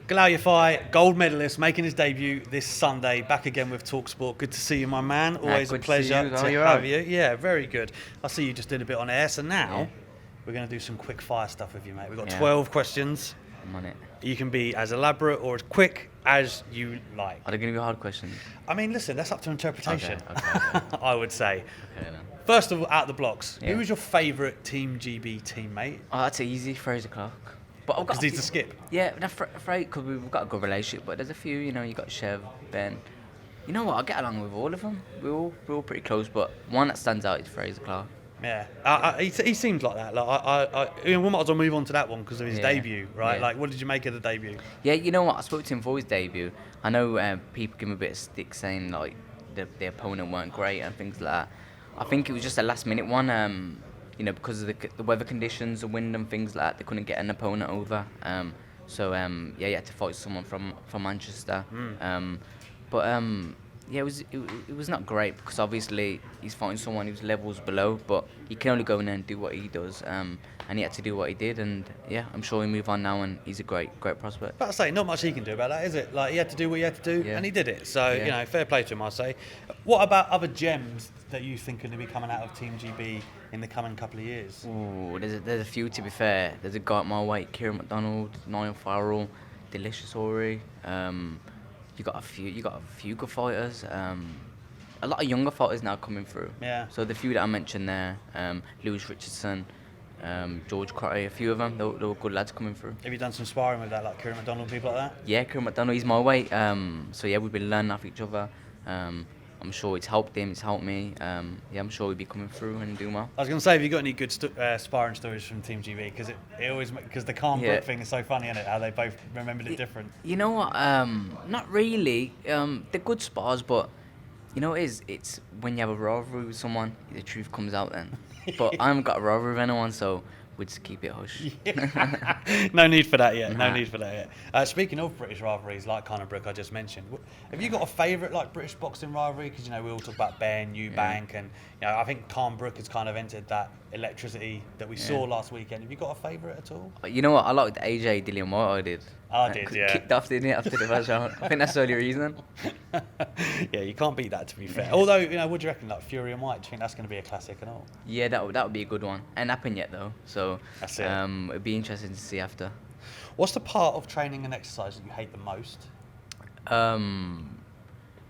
Galai Yafai, gold medalist, making his debut this Sunday. Back again with talkSPORT. Good to see you, my man. Always a pleasure to have you. Yeah, very good. I see you just did a bit on air. So now we're going to do some quick fire stuff with you, mate. We've got 12 questions. I'm on it. You can be as elaborate or as quick as you like. Are they going to be hard questions? I mean, listen, that's up to interpretation. Okay. I would say. Okay, then. First of all, out the blocks, who was your favourite Team GB teammate? Oh, that's easy. Fraser Clark. Because he's the skip. Yeah, because we've got a good relationship. But there's a few, you got Chev, Ben. You know what? I get along with all of them. We're all pretty close. But one that stands out is Fraser Clark. Yeah, he seems like that. Like we might as well move on to that one because of his debut, right? Yeah. Like, what did you make of the debut? Yeah, you know what? I spoke to him for his debut. I know people give him a bit of stick saying like the opponent weren't great and things like that. I think it was just a last minute one. Because of the weather conditions, the wind and things like that, they couldn't get an opponent over. So he had to fight someone from Manchester. It was not great because obviously he's fighting someone who's levels below, but he can only go in there and do what he does. And he had to do what he did, and I'm sure he'll move on now, and he's a great prospect. But I say, not much he can do about that, is it? Like, he had to do what he had to do, and he did it. So, fair play to him, I say. What about other gems that you think are going to be coming out of Team GB in the coming couple of years? Ooh, there's a few, to be fair. There's a guy at my weight, Kieran McDonald, Niall Farrell, Delicious Ori. You got a few good fighters. A lot of younger fighters now coming through. Yeah. So the few that I mentioned there, Lewis Richardson, George Crotty, a few of them, they were good lads coming through. Have you done some sparring with that, like Kieran McDonald, people like that? Yeah, Kieran McDonald, he's my weight. We've been learning off each other. I'm sure it's helped him, it's helped me. I'm sure we'll be coming through and doing well. I was going to say, have you got any good sparring stories from Team GB? Because the Calm Brook thing is so funny, isn't it? How they both remembered it different. You know what? Not really. They're good spars, but you know what it is? It's when you have a rivalry with someone, the truth comes out then. But I haven't got a rivalry with anyone, so we'll just keep it hush. No need for that yet. No need for that yet. Speaking of British rivalries, like Conor Brook I just mentioned, have you got a favourite like British boxing rivalry? Because we all talk about Ben, Eubank, and I think Calm Brook has kind of entered that electricity that we saw last weekend. Have you got a favourite at all? You know what? I liked AJ Dillian White. I did. I did, yeah. Kicked off, didn't it, after the first round? I think that's the only reason. Yeah, you can't beat that, to be fair. Although, what do you reckon, like Fury and White? Do you think that's going to be a classic and all? Yeah, that would be a good one. Ain't happened yet though, so that's it. It'd be interesting to see after. What's the part of training and exercise that you hate the most?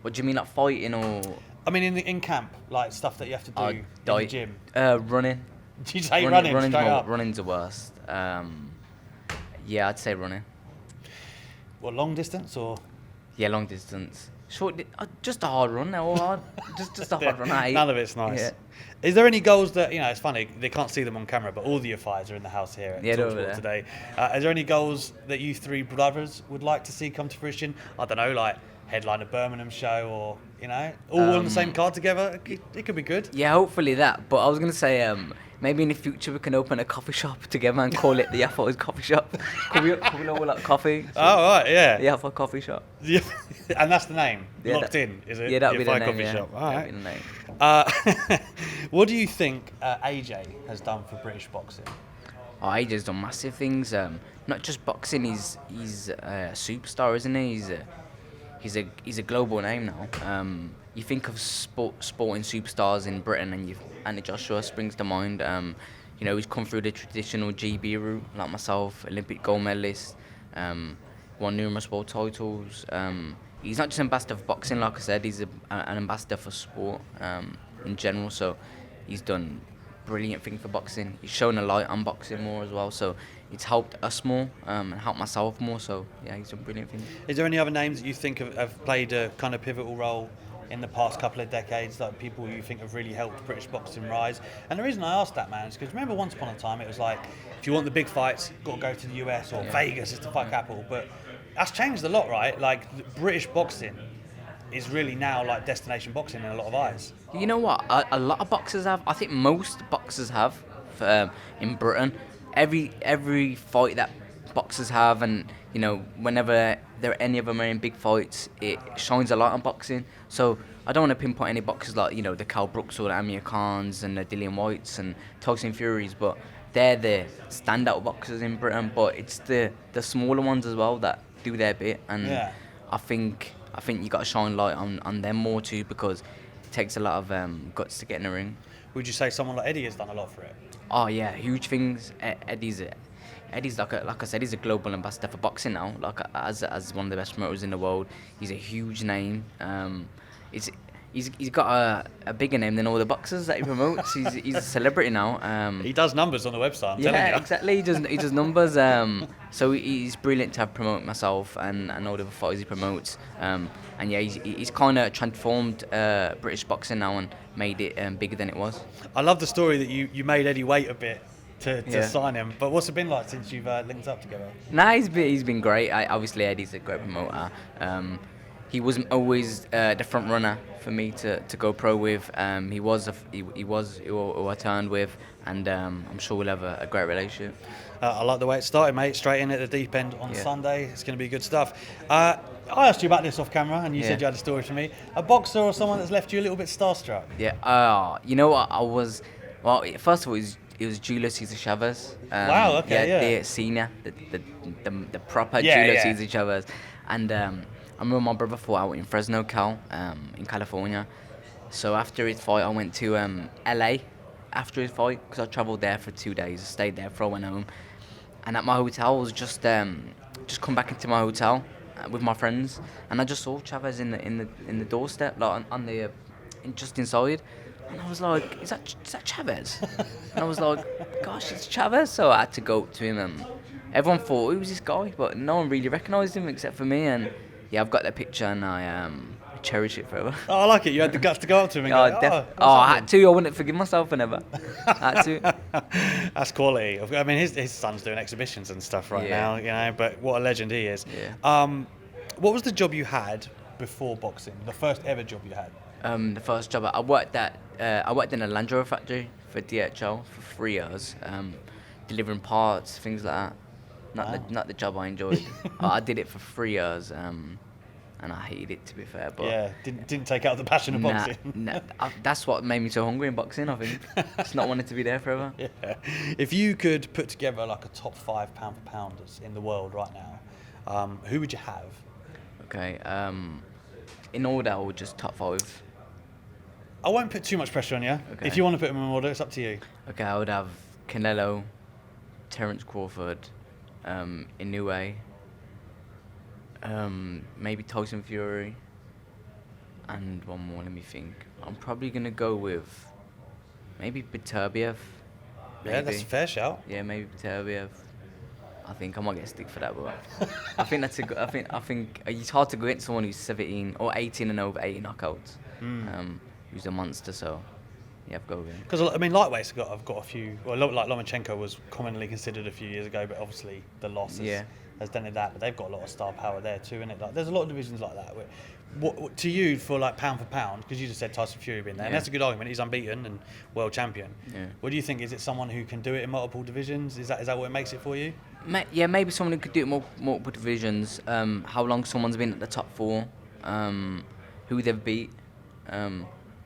What do you mean, like fighting or? I mean, in camp, like stuff that you have to do in the gym. Running. Did you say running? Running's the worst. I'd say running. What, long distance or? Yeah, long distance. Short, just a hard run. They're all hard. just a hard run. None of it's nice. Yeah. Is there any goals that it's funny they can't see them on camera, but all the Yafais are in the house here at talkSPORT today. Is there any goals that you three brothers would like to see come to fruition? I don't know, like headline a Birmingham show, or all on the same card together. It could be good. Yeah, hopefully that. But I was gonna say maybe in the future we can open a coffee shop together and call it the Yafai's Coffee Shop. Could we all like coffee? So right, yeah. The Yafai Coffee Shop. Yeah. And that's the name. Locked in, is it? Yeah, that'll be the name. Coffee Yeah. Shop. All right. That'll be the name. What do you think AJ has done for British boxing? AJ's done massive things. Not just boxing. He's a superstar, isn't he? He's a global name now. You think of sporting superstars in Britain, and Andy Joshua springs to mind. He's come through the traditional GB route, like myself, Olympic gold medalist, won numerous world titles. He's not just ambassador for boxing, like I said. He's an ambassador for sport in general. So he's done brilliant things for boxing. He's shown a light on boxing more as well. So it's helped us more and helped myself more. So yeah, he's done brilliant things. Is there any other names that you think have played a kind of pivotal role in the past couple of decades, like people you think have really helped British boxing rise? And the reason I asked that, man, is because remember once upon a time it was like, if you want the big fights, you've got to go to the US or Vegas is the fight capital. But that's changed a lot, right? Like British boxing is really now like destination boxing in a lot of eyes. You know what? A lot of boxers have. I think most boxers have in Britain. Every fight that boxers have, and whenever there are any of them are in big fights, it shines a light on boxing. So I don't want to pinpoint any boxers like the Cal Brooks or the Amir Khans and the Dillian Whites and Tyson Furies, but they're the standout boxers in Britain. But it's the smaller ones as well that do their bit, and I think you got to shine light on them more too, because it takes a lot of guts to get in the ring. Would you say someone like Eddie has done a lot for it? Oh yeah, huge things. Eddie's like I said, he's a global ambassador for boxing now. Like as one of the best promoters in the world, he's a huge name. He's got a bigger name than all the boxers that he promotes. He's a celebrity now. He does numbers on the website. I'm telling you. Exactly. He does numbers. So he's brilliant to have promote myself and all the other fighters he promotes. And yeah, he's kind of transformed British boxing now and made it bigger than it was. I love the story that you made Eddie wait a bit to sign him. But what's it been like since you've linked up together? Nah, he's been great. Obviously, Eddie's a great promoter. He wasn't always the front runner for me to go pro with. He was who I turned with, and I'm sure we'll have a great relationship. I like the way it started, mate. Straight in at the deep end on Sunday. It's going to be good stuff. I asked you about this off camera, and you said you had a story for me. A boxer or someone that's left you a little bit starstruck? Yeah. You know what? I was. Well, first of all, it was Julio Cesar Chavez. Wow. Okay. The senior, the proper Julio Cesar Chavez, and I remember my brother fought out in Fresno, in California. So after his fight, I went to LA after his fight, because I travelled there for 2 days. I stayed there before I went home. And at my hotel, I was just come back into my hotel with my friends, and I just saw Chavez in the doorstep, like on the just inside. And I was like, is that Chavez? And I was like, gosh, it's Chavez. So I had to go up to him, and everyone thought, who was this guy? But no one really recognised him except for me. And yeah, I've got that picture, and I cherish it forever. Oh, I like it. You had the guts to go up to him and go, I had to. I wouldn't forgive myself whenever. I had to. That's quality. I mean, his son's doing exhibitions and stuff right now, you know, but what a legend he is. Yeah. What was the job you had before boxing? The first ever job you had? The first job I worked in a Land Rover factory for DHL for 3 years, delivering parts, things like that. Not the job I enjoyed. I did it for 3 years, and I hated it, to be fair. But yeah, didn't take out the passion of boxing. That's what made me so hungry in boxing, I think. Just not wanting to be there forever. Yeah. If you could put together like a top 5 pound for pounders in the world right now, who would you have? Okay. In order, I would just top 5. I won't put too much pressure on you. Okay. If you want to put them in order, it's up to you. Okay, I would have Canelo, Terence Crawford, Inoue, maybe Tyson Fury, and one more. Let me think. I'm probably gonna go with maybe Beterbiev. Yeah, that's a fair shout. Yeah, maybe Beterbiev. I think I might get a stick for that, but I think that's a good. I think it's hard to go against someone who's 17 or 18 and over 80 knockouts. Who's a monster, so yeah, I've got to go. Because I mean, lightweights have got a few. Well, like Lomachenko was commonly considered a few years ago, but obviously the loss has done that. But they've got a lot of star power there too, innit? Like, there's a lot of divisions like that. What to you for like pound for pound? Because you just said Tyson Fury being there, and that's a good argument. He's unbeaten and world champion. Yeah. What do you think? Is it someone who can do it in multiple divisions? Is that what makes it for you? Yeah, maybe someone who could do it in multiple divisions. How long someone's been at the top 4, who they've beat.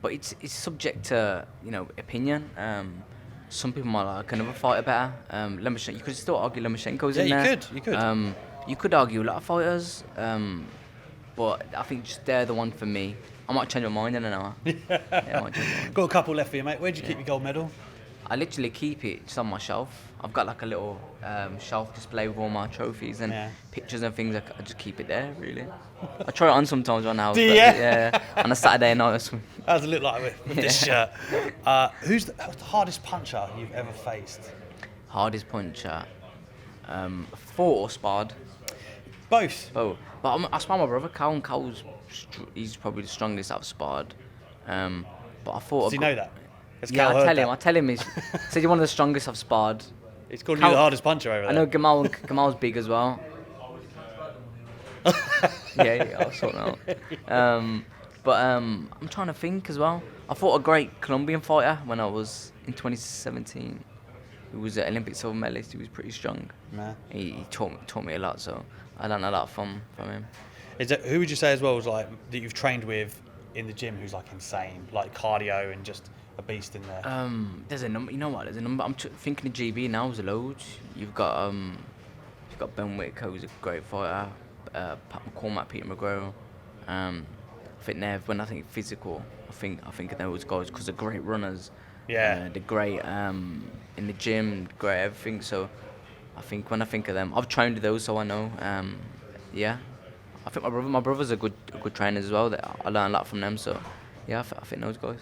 But it's subject to opinion. Some people might like another fighter better. Lomachenko, you could still argue Lomachenko's in there. You could. You could argue a lot of fighters. But I think just they're the one for me. I might change my mind in an hour. I might change my mind. Got a couple left for you, mate. Where'd you keep your gold medal? I literally keep it just on my shelf. I've got like a little shelf display with all my trophies and pictures and things. I just keep it there, really. I try it on sometimes on house. Yeah, on a Saturday night. How does it look like with this shirt? Who's the hardest puncher you've ever faced? Hardest puncher? Fought or sparred? Both. Oh, but I sparred my brother Cal, and Cal's he's probably the strongest I've sparred. But I thought. Does he know that? Yeah, I tell him. He said you're one of the strongest I've sparred. He's called you the hardest puncher over there. I know Gamal's big as well. yeah, I'll sort that out. But I'm trying to think as well. I fought a great Colombian fighter when I was in 2017. He was an Olympic silver medalist. He was pretty strong. Nah. He taught me a lot, so I learned a lot from him. Who would you say as well was like that you've trained with in the gym who's like insane, like cardio and just a beast in there? There's a number. You know what? There's a number. I'm thinking of GB now. There's a load. You've got Ben Whitaker, who's a great fighter. Pat McCormack, Peter McGrail. I think when I think physical, I think of those guys because they're great runners. Yeah. They're great in the gym, great everything. So I think when I think of them, I've trained with those, so I know. Yeah, I think my brothers are good trainers as well. I learn a lot from them. So yeah, I think those guys.